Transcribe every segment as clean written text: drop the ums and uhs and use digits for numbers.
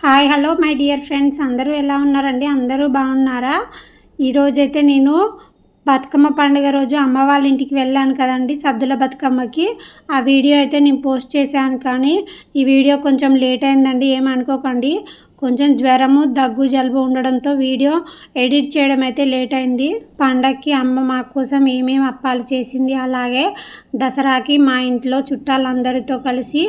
Hi hello my dear friends, అందరూ ఎలా ఉన్నారండి? అందరూ బాగున్నారా? ఈరోజైతే నేను బతుకమ్మ పండుగ రోజు అమ్మ వాళ్ళ ఇంటికి వెళ్ళాను కదండి, సద్దుల బతుకమ్మకి. ఆ వీడియో అయితే నేను పోస్ట్ చేశాను, కానీ ఈ వీడియో కొంచెం లేట్ అయిందండి, ఏమనుకోకండి. కొంచెం జ్వరము దగ్గు జలుబు ఉండడంతో వీడియో ఎడిట్ చేయడం అయితే లేట్ అయింది. పండగకి అమ్మ మా కోసం ఏమేమి అప్పాలు చేసింది, అలాగే దసరాకి మా ఇంట్లో చుట్టాలందరితో కలిసి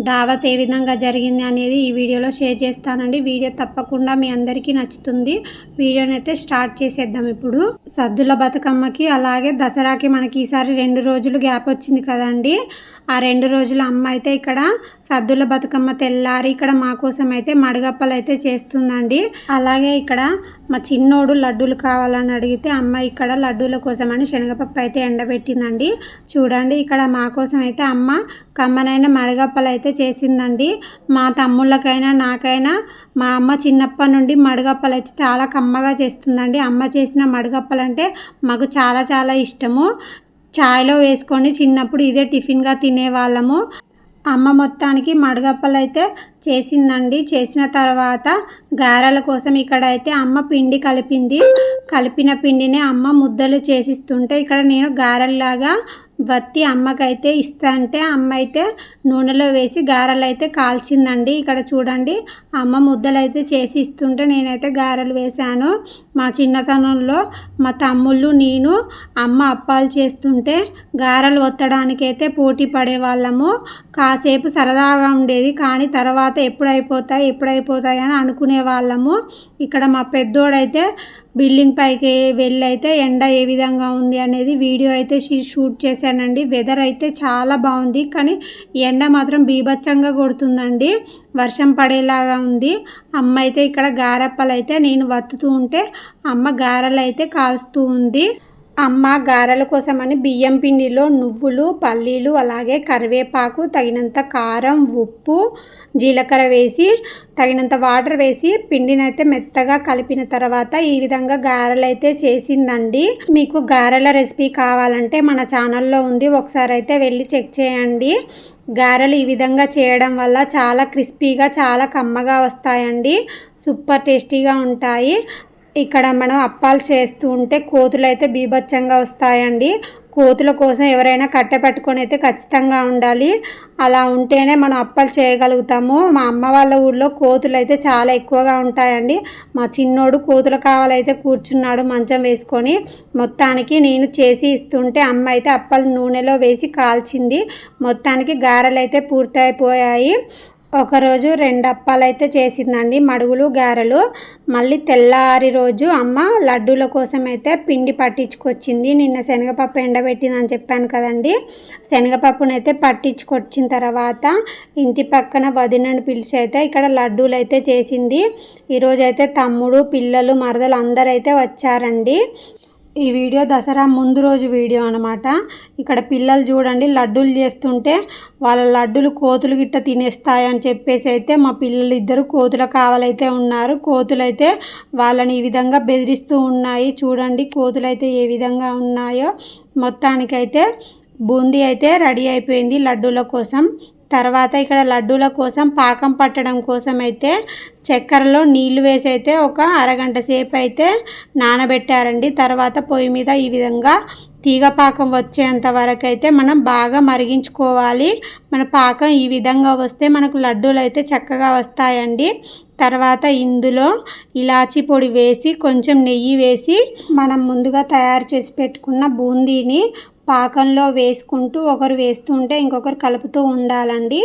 దావత్ ఏ విధంగా జరిగింది అనేది ఈ వీడియోలో షేర్ చేస్తానండి. వీడియో తప్పకుండా మీ అందరికీ నచ్చుతుంది. వీడియోని అయితే స్టార్ట్ చేసేద్దాం. ఇప్పుడు సద్దుల బతుకమ్మకి అలాగే దసరాకి మనకి ఈసారి 2 రోజులు గ్యాప్ వచ్చింది కదండి. ఆ 2 రోజులు అమ్మ అయితే ఇక్కడ సద్దుల బతుకమ్మ తెల్లారి ఇక్కడ మా కోసం అయితే మడగప్పలు అయితే చేస్తుందండి. అలాగే ఇక్కడ మా చిన్నోడు లడ్డూలు కావాలని అడిగితే అమ్మ ఇక్కడ లడ్డూల కోసమని శనగపప్పు అయితే ఎండబెట్టిందండి. చూడండి, ఇక్కడ మా కోసం అయితే అమ్మ కమ్మనైన మడగప్పలు అయితే చేసిందండి. మా తమ్ముళ్ళకైనా నాకైనా మా అమ్మ చిన్నప్పటి నుండి మడగప్పలు అయితే చాలా కమ్మగా చేస్తుందండి. అమ్మ చేసిన మడగప్పలు అంటే మాకు చాలా చాలా ఇష్టము. చాయ్లో వేసుకొని చిన్నప్పుడు ఇదే టిఫిన్గా తినేవాళ్ళము. అమ్మ మొత్తానికి మడగప్పలు అయితే చేసిందండి. చేసిన తర్వాత గారెల కోసం ఇక్కడైతే అమ్మ పిండి కలిపిన పిండిని అమ్మ ముద్దలు చేసిస్తుంటే ఇక్కడ నేను గారెల్లాగా వత్తి అమ్మకైతే ఇస్తా అమ్మ అయితే నూనెలో వేసి గారెలు అయితే కాల్చిందండి. ఇక్కడ చూడండి, అమ్మ ముద్దలు అయితే చేసి ఇస్తుంటే నేనైతే గారెలు వేశాను. మా చిన్నతనంలో మా తమ్ముళ్ళు నేను అమ్మ అప్పాలు చేస్తుంటే గారెలు ఒత్తడానికైతే పోటీ పడేవాళ్ళము. కాసేపు సరదాగా ఉండేది, కానీ తర్వాత ఎప్పుడైపోతాయి అని అనుకునే వాళ్ళము. ఇక్కడ మా పెద్దోడైతే బిల్డింగ్ పైకి వెళ్ళి అయితే ఎండ ఏ విధంగా ఉంది అనేది వీడియో అయితే షూట్ చేశానండి. వెదర్ అయితే చాలా బాగుంది, కానీ ఎండ మాత్రం బీభత్సంగా కొడుతుందండి. వర్షం పడేలాగా ఉంది. అమ్మ అయితే ఇక్కడ గారెప్పలు అయితే నేను వత్తుతూ ఉంటే అమ్మ గారెలు అయితే కాల్స్తూ ఉంది. అమ్మ గారెల కోసమని బియ్యం పిండిలో నువ్వులు, పల్లీలు, అలాగే కరివేపాకు, తగినంత కారం, ఉప్పు, జీలకర్ర వేసి తగినంత వాటర్ వేసి పిండిని అయితే మెత్తగా కలిపిన తర్వాత ఈ విధంగా గారెలు అయితే చేసిందండి. మీకు గారెల రెసిపీ కావాలంటే మన ఛానల్లో ఉంది, ఒకసారి అయితే వెళ్ళి చెక్ చేయండి. గారెలు ఈ విధంగా చేయడం వల్ల చాలా క్రిస్పీగా చాలా కమ్మగా వస్తాయండి. సూపర్ టేస్టీగా ఉంటాయి. ఇక్కడ మనం అప్పాలు చేస్తూ ఉంటే కోతులు అయితే బీభత్సంగా వస్తాయండి. కోతుల కోసం ఎవరైనా కట్టె పట్టుకొని అయితే ఖచ్చితంగా ఉండాలి. అలా ఉంటేనే మనం అప్పాలు చేయగలుగుతాము. మా అమ్మ వాళ్ళ ఊళ్ళో కోతులు అయితే చాలా ఎక్కువగా ఉంటాయండి. మా చిన్నోడు కోతుల కావాలైతే కూర్చున్నాడు మంచం వేసుకొని. మొత్తానికి నేను చేసి ఇస్తుంటే అమ్మ అయితే అప్పాలు నూనెలో వేసి కాల్చింది. మొత్తానికి గారెలు అయితే పూర్తయిపోయాయి. ఒకరోజు 2 అప్పాలు అయితే చేసిందండి, మడుగులు గారెలు. మళ్ళీ తెల్లారి రోజు అమ్మ లడ్డూల కోసం అయితే పిండి పట్టించుకొచ్చింది. నిన్న శనగపప్పు ఎండబెట్టిందని చెప్పాను కదండి. శనగపప్పునైతే పట్టించుకొచ్చిన తర్వాత ఇంటి పక్కన వదినను పిలిచి అయితే ఇక్కడ లడ్డూలు అయితే చేసింది. ఈరోజైతే తమ్ముడు, పిల్లలు, మరదలు అందరూ అయితే వచ్చారండి. ఈ వీడియో దసరా ముందు రోజు వీడియో అనమాట. ఇక్కడ పిల్లలు చూడండి లడ్డూలు చేస్తుంటే వాళ్ళ లడ్డూలు కోతులు గిట్ట తినేస్తాయని చెప్పేసి అయితే మా పిల్లలు ఇద్దరు కోతుల కావాలైతే ఉన్నారు. కోతులు అయితే వాళ్ళని ఈ విధంగా బెదిరిస్తూ ఉన్నాయి. చూడండి కోతులు అయితే ఏ విధంగా ఉన్నాయో. మొత్తానికైతే బూందీ అయితే రెడీ అయిపోయింది లడ్డూల కోసం. తర్వాత ఇక్కడ లడ్డూల కోసం పాకం పట్టడం కోసం అయితే చక్కెరలో నీళ్లు వేసి అయితే ఒక అరగంట సేపు అయితే నానబెట్టారండి. తర్వాత పొయ్యి మీద ఈ విధంగా తీగ పాకం వచ్చేంత వరకు అయితే మనం బాగా మరిగించుకోవాలి. మన పాకం ఈ విధంగా వస్తే మనకు లడ్డూలు అయితే చక్కగా వస్తాయండి. తర్వాత ఇందులో ఇలాచీ పొడి వేసి కొంచెం నెయ్యి వేసి మనం ముందుగా తయారు చేసి పెట్టుకున్న బూందీని పాకంలో వేసుకుంటూ ఒకరు వేస్తుంటే ఇంకొకరు కలుపుతూ ఉండాలండి.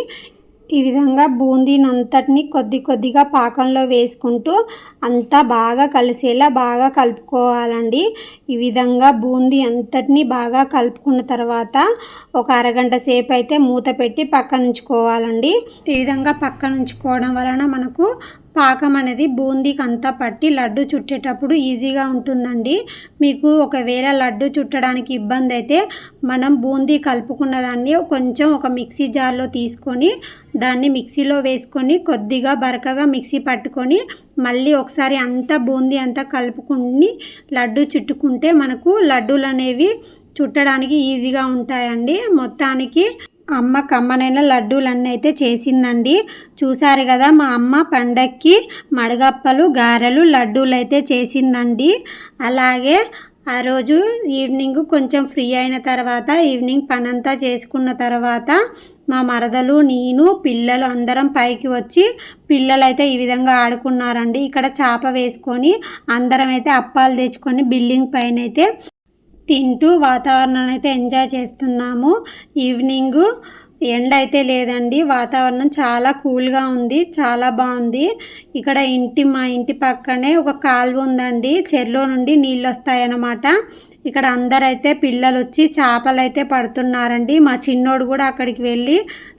ఈ విధంగా బూందీని అంతటిని కొద్దిగా పాకంలో వేసుకుంటూ అంతా బాగా కలిసేలా బాగా కలుపుకోవాలండి. ఈ విధంగా బూందీ అంతటిని బాగా కలుపుకున్న తర్వాత ఒక అరగంట సేపు అయితే మూత పెట్టి పక్కన ఉంచుకోవాలండి. ఈ విధంగా పక్కన ఉంచుకోవడం వలన మనకు పాకం అనేది బూందీకి అంతా పట్టి లడ్డు చుట్టేటప్పుడు ఈజీగా ఉంటుందండి. మీకు ఒకవేళ లడ్డు చుట్టడానికి ఇబ్బంది అయితే మనం బూందీ కలుపుకున్న దాన్ని కొంచెం ఒక మిక్సీ జార్లో తీసుకొని దాన్ని మిక్సీలో వేసుకొని కొద్దిగా బరకగా మిక్సీ పట్టుకొని మళ్ళీ ఒకసారి అంతా బూందీ అంతా కలుపుకుని లడ్డు చుట్టుకుంటే మనకు లడ్డూలు అనేవి చుట్టడానికి ఈజీగా ఉంటాయండి. మొత్తానికి అమ్మ కమ్మనైన లడ్డూలన్నీ అయితే చేసిందండి. చూసారు కదా, మా అమ్మ పండక్కి మడగప్పలు, గారెలు, లడ్డూలు అయితే చేసిందండి. అలాగే ఆ రోజు ఈవినింగ్ కొంచెం ఫ్రీ అయిన తర్వాత, ఈవినింగ్ పనంతా చేసుకున్న తర్వాత మా మరదలు, నేను, పిల్లలు అందరం పైకి వచ్చి పిల్లలైతే ఈ విధంగా ఆడుకున్నారండి. ఇక్కడ చాప వేసుకొని అందరం అయితే అప్పాలు తెచ్చుకొని బిల్డింగ్ పైన అయితే తింటూ వాతావరణాన్ని అయితే ఎంజాయ్ చేస్తున్నాము. ఈవినింగ్ ఎండ అయితే లేదండి, వాతావరణం చాలా కూల్గా ఉంది, చాలా బాగుంది. ఇక్కడ మా ఇంటి పక్కనే ఒక కాలువ ఉందండి, చెరువులో నుండి నీళ్ళు వస్తాయన్నమాట. ఇక్కడ అందరైతే పిల్లలు వచ్చి చేపలు అయితే పడుతున్నారండి. మా చిన్నోడు కూడా అక్కడికి వెళ్ళి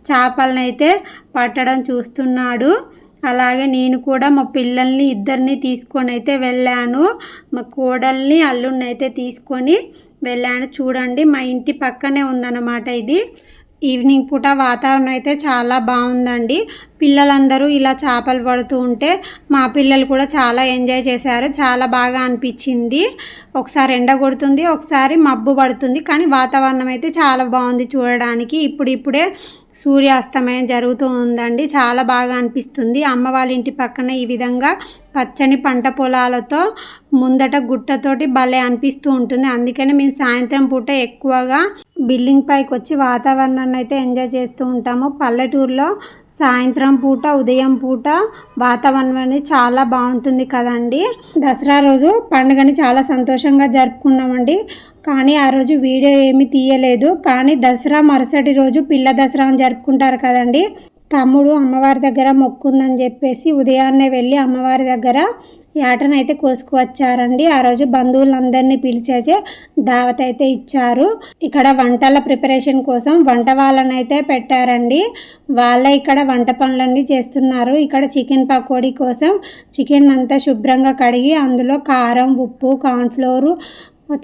చేపలను అయితే పట్టడం చూస్తున్నాడు. అలాగే నేను కూడా మా పిల్లల్ని ఇద్దరిని తీసుకొని అయితే వెళ్ళాను. మా కోడల్ని, అల్లుడిని అయితే తీసుకొని వెళ్ళాను. చూడండి, మా ఇంటి పక్కనే ఉందన్నమాట ఇది. ఈవినింగ్ పూట వాతావరణం అయితే చాలా బాగుందండి. పిల్లలందరూ ఇలా చేపలు పడుతూ ఉంటే మా పిల్లలు కూడా చాలా ఎంజాయ్ చేశారు. చాలా బాగా అనిపించింది. ఒకసారి ఎండ కొడుతుంది, ఒకసారి మబ్బు పడుతుంది, కానీ వాతావరణం అయితే చాలా బాగుంది చూడడానికి. ఇప్పుడిప్పుడే సూర్యాస్తమయం జరుగుతూ ఉందండి, చాలా బాగా అనిపిస్తుంది. అమ్మ వాళ్ళ ఇంటి పక్కన ఈ విధంగా పచ్చని పంట పొలాలతో ముందట గుట్టతోటి భలే అనిపిస్తూ ఉంటుంది. అందుకని మేము సాయంత్రం పూట ఎక్కువగా బిల్డింగ్ పైకి వచ్చి వాతావరణాన్ని అయితే ఎంజాయ్ చేస్తూ ఉంటాము. పల్లెటూరులో సాయంత్రం పూట, ఉదయం పూట వాతావరణం అనేది చాలా బాగుంటుంది కదండి. దసరా రోజు పండుగని చాలా సంతోషంగా జరుపుకున్నామండి. కానీ ఆ రోజు వీడియో ఏమీ తీయలేదు. కానీ దసరా మరుసటి రోజు పిల్ల దసరా అని జరుపుకుంటారు కదండి. తమ్ముడు అమ్మవారి దగ్గర మొక్కుందని చెప్పేసి ఉదయాన్నే వెళ్ళి అమ్మవారి దగ్గర యాటనైతే కోసుకువచ్చారండి. ఆ రోజు బంధువులందరినీ పిలిచేసి దావత్ అయితే ఇచ్చారు. ఇక్కడ వంటల ప్రిపరేషన్ కోసం వంట వాళ్ళనైతే పెట్టారండి. వాళ్ళే ఇక్కడ వంట పనులన్నీ చేస్తున్నారు. ఇక్కడ చికెన్ పకోడీ కోసం చికెన్ అంతా శుభ్రంగా కడిగి అందులో కారం, ఉప్పు, కార్న్ఫ్లోరు,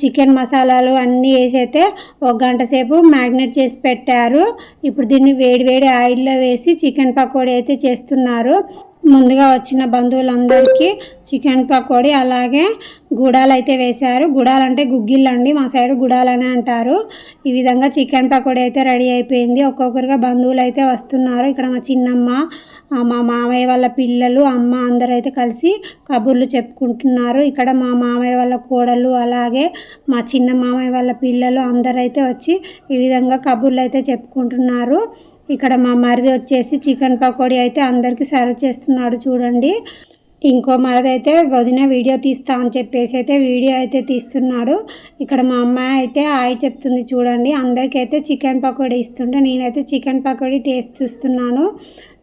చికెన్ మసాలాలు అన్నీ వేసి అయితే 1 గంట సేపు మ్యాగ్నేట్ చేసి పెట్టారు. ఇప్పుడు దీన్ని వేడి ఆయిల్లో వేసి చికెన్ పకోడీ అయితే చేస్తున్నారు. ముందుగా వచ్చిన బంధువులందరికీ చికెన్ పకోడీ అలాగే గుడాలు అయితే వేశారు. గుడాలు అంటే గుగ్గిళ్ళు అండి, మా సైడ్ గుడాలనే అంటారు. ఈ విధంగా చికెన్ పకోడీ అయితే రెడీ అయిపోయింది. ఒక్కొక్కరుగా బంధువులు అయితే వస్తున్నారు. ఇక్కడ మా చిన్నమ్మ, మా మామయ్య వాళ్ళ పిల్లలు, అమ్మ అందరూ అయితే కలిసి కబుర్లు చెప్పుకుంటున్నారు. ఇక్కడ మా మామయ్య వాళ్ళ కోడలు అలాగే మా చిన్న మామయ్య వాళ్ళ పిల్లలు అందరూ అయితే వచ్చి ఈ విధంగా కబుర్లు అయితే చెప్పుకుంటున్నారు. ఇక్కడ మా మరిది వచ్చేసి చికెన్ పకోడీ అయితే అందరికీ సర్వ్ చేస్తున్నాడు చూడండి. ఇంకో మరిది అయితే వదిన వీడియో తీస్తా అని చెప్పేసి అయితే వీడియో అయితే తీస్తున్నాడు. ఇక్కడ మా అమ్మాయి అయితే హాయ్ చెప్తుంది చూడండి. అందరికీ అయితే చికెన్ పకోడీ ఇస్తుంటే నేనైతే చికెన్ పకోడీ టేస్ట్ చూస్తున్నాను.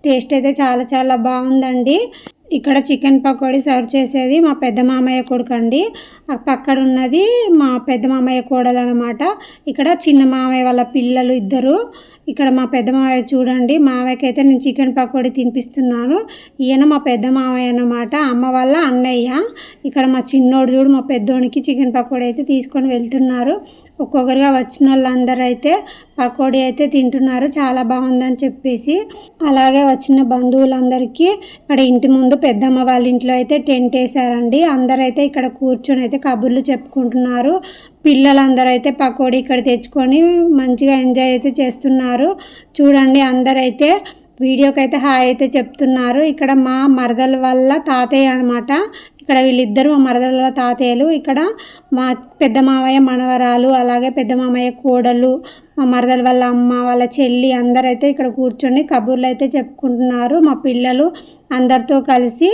టేస్ట్ అయితే చాలా చాలా బాగుందండి. ఇక్కడ చికెన్ పకోడీ సర్వ్ చేసేది మా పెద్ద మామయ్య కొడుకు అండి. పక్కన ఉన్నది మా పెద్ద మామయ్య కోడలు అనమాట. ఇక్కడ చిన్న మామయ్య వాళ్ళ పిల్లలు ఇద్దరు. ఇక్కడ మా పెద్ద మామయ్య చూడండి, మామయ్యకి అయితే నేను చికెన్ పకోడీ తినిపిస్తున్నాను. ఈయన మా పెద్ద మామయ్య అన్నమాట, అమ్మ వాళ్ళ అన్నయ్య. ఇక్కడ మా చిన్నోడు చూడు, మా పెద్దోడికి చికెన్ పకోడీ అయితే తీసుకొని వెళ్తున్నారు. ఒక్కొక్కరుగా వచ్చిన వాళ్ళందరూ అయితే పకోడీ అయితే తింటున్నారు, చాలా బాగుందని చెప్పేసి. అలాగే వచ్చిన బంధువులందరికీ ఇక్కడ ఇంటి ముందు పెద్దమ్మ వాళ్ళ ఇంట్లో అయితే టెంట్ వేసారండి. అందరైతే ఇక్కడ కూర్చొని అయితే కబుర్లు చెప్పుకుంటున్నారు. పిల్లలందరూ అయితే పకోడీ ఇక్కడ తెచ్చుకొని మంచిగా ఎంజాయ్ అయితే చేస్తున్నారు చూడండి. అందరైతే వీడియోకి అయితే హాయ్ అయితే చెప్తున్నారు. ఇక్కడ మా మరదల వల్ల తాతయ్య అనమాట. ఇక్కడ వీళ్ళిద్దరు మా మరదల వల్ల తాతయ్యలు. ఇక్కడ మా పెద్ద మామయ్య మనవరాలు అలాగే పెద్ద మామయ్య కోడలు, మా మరదల వాళ్ళ అమ్మ, వాళ్ళ చెల్లి అందరైతే ఇక్కడ కూర్చొని కబుర్లు అయితే చెప్పుకుంటున్నారు. మా పిల్లలు అందరితో కలిసి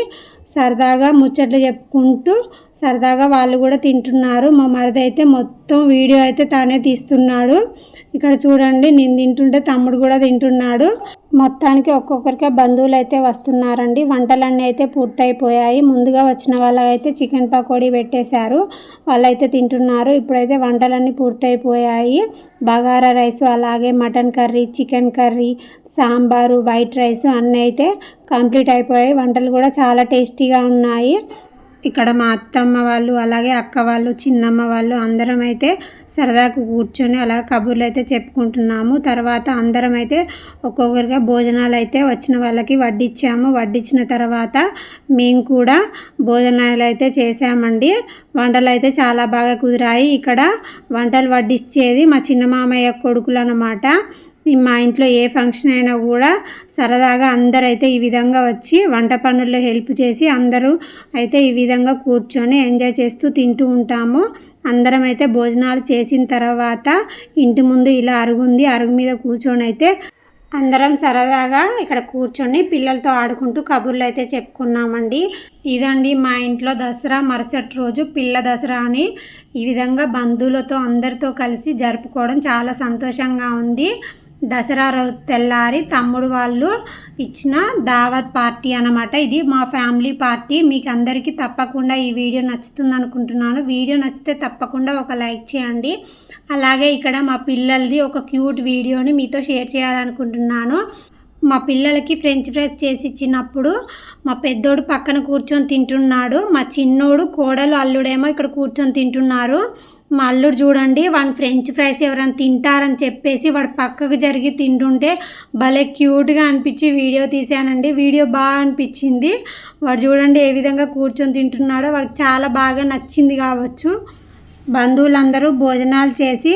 సరదాగా ముచ్చట్లు చెప్పుకుంటూ సరదాగా వాళ్ళు కూడా తింటున్నారు. మా మరిది అయితే మొత్తం వీడియో అయితే తానే తీస్తున్నాడు. ఇక్కడ చూడండి, నేను తింటుంటే తమ్ముడు కూడా తింటున్నాడు. మొత్తానికి ఒక్కొక్కరికి బంధువులు అయితే వస్తున్నారండి. వంటలన్నీ అయితే పూర్తయిపోయాయి. ముందుగా వచ్చిన వాళ్ళైతే చికెన్ పకోడీ పెట్టేశారు, వాళ్ళైతే తింటున్నారు. ఇప్పుడైతే వంటలన్నీ పూర్తయిపోయాయి. బగారా రైస్ అలాగే mutton curry, chicken curry, sambar, white rice అన్నీ అయితే కంప్లీట్ అయిపోయాయి. వంటలు కూడా చాలా టేస్టీగా ఉన్నాయి. ఇక్కడ మా అత్తమ్మ వాళ్ళు అలాగే అక్క వాళ్ళు, చిన్నమ్మ వాళ్ళు అందరం అయితే సరదాగా కూర్చొని అలా కబుర్లు అయితే చెప్పుకుంటున్నాము. తర్వాత అందరం అయితే ఒక్కొక్కరిగా భోజనాలు అయితే వచ్చిన వాళ్ళకి వడ్డించాము. వడ్డించిన తర్వాత మేము కూడా భోజనాలు అయితే చేసామండి. వంటలు అయితే చాలా బాగా కుదిరాయి. ఇక్కడ వంటలు వడ్డించేది మా చిన్న మామయ్య కొడుకులు అన్నమాట. మా ఇంట్లో ఏ ఫంక్షన్ అయినా కూడా సరదాగా అందరైతే ఈ విధంగా వచ్చి వంట పనుల్లో హెల్ప్ చేసి అందరూ అయితే ఈ విధంగా కూర్చొని ఎంజాయ్ చేస్తూ తింటూ ఉంటాము. అందరం అయితే భోజనాలు చేసిన తర్వాత ఇంటి ముందు ఇలా అరుగుంది, అరుగు మీద కూర్చొని అయితే అందరం సరదాగా ఇక్కడ కూర్చొని పిల్లలతో ఆడుకుంటూ కబుర్లు అయితే చెప్పుకున్నామండి. ఇదండి మా ఇంట్లో దసరా మరుసటి రోజు పిల్ల దసరా అని ఈ విధంగా బంధువులతో అందరితో కలిసి జరుపుకోవడం చాలా సంతోషంగా ఉంది. దసరా రోజు తెల్లారి తమ్ముడు వాళ్ళు ఇచ్చిన దావత్ పార్టీ అన్నమాట. ఇది మా ఫ్యామిలీ పార్టీ. మీకు అందరికీ తప్పకుండా ఈ వీడియో నచ్చుతుంది అనుకుంటున్నాను. వీడియో నచ్చితే తప్పకుండా ఒక లైక్ చేయండి. అలాగే ఇక్కడ మా పిల్లలది ఒక క్యూట్ వీడియోని మీతో షేర్ చేయాలనుకుంటున్నాను. మా పిల్లలకి ఫ్రెంచ్ ఫ్రైస్ చేసి ఇచ్చినప్పుడు మా పెద్దోడు పక్కన కూర్చొని తింటున్నాడు, మా చిన్నోడు కోడలు అల్లుడేమో ఇక్కడ కూర్చొని తింటున్నారు. మా అల్లుడు చూడండి, వాడు ఫ్రెంచ్ ఫ్రైస్ ఎవరైనా తింటారని చెప్పేసి వాడు పక్కకు జరిగి తింటుంటే భలే క్యూట్గా అనిపించి వీడియో తీసానండి. వీడియో బాగా అనిపించింది. వాడు చూడండి ఏ విధంగా కూర్చొని తింటున్నాడో, వాడికి చాలా బాగా నచ్చింది కావచ్చు. బంధువులందరూ భోజనాలు చేసి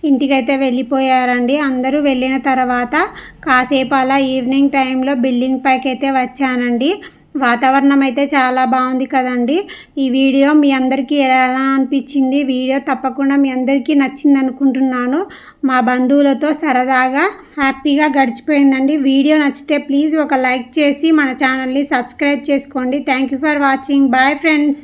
ఇంటికైతే వెళ్ళిపోయారండి. అందరూ వెళ్ళిన తర్వాత కాసేపు అలా ఈవినింగ్ టైంలో బిల్డింగ్ పైకి అయితే వచ్చానండి. వాతావరణం అయితే చాలా బాగుంది కదండి. ఈ వీడియో మీ అందరికీ ఎలా అనిపించింది? వీడియో తప్పకుండా మీ అందరికీ నచ్చింది అనుకుంటున్నాను. మా బంధువులతో సరదాగా హ్యాపీగా గడిచిపోయిందండి. వీడియో నచ్చితే ప్లీజ్ ఒక లైక్ చేసి మన ఛానల్ని సబ్స్క్రైబ్ చేసుకోండి. Thank you for watching. Bye friends.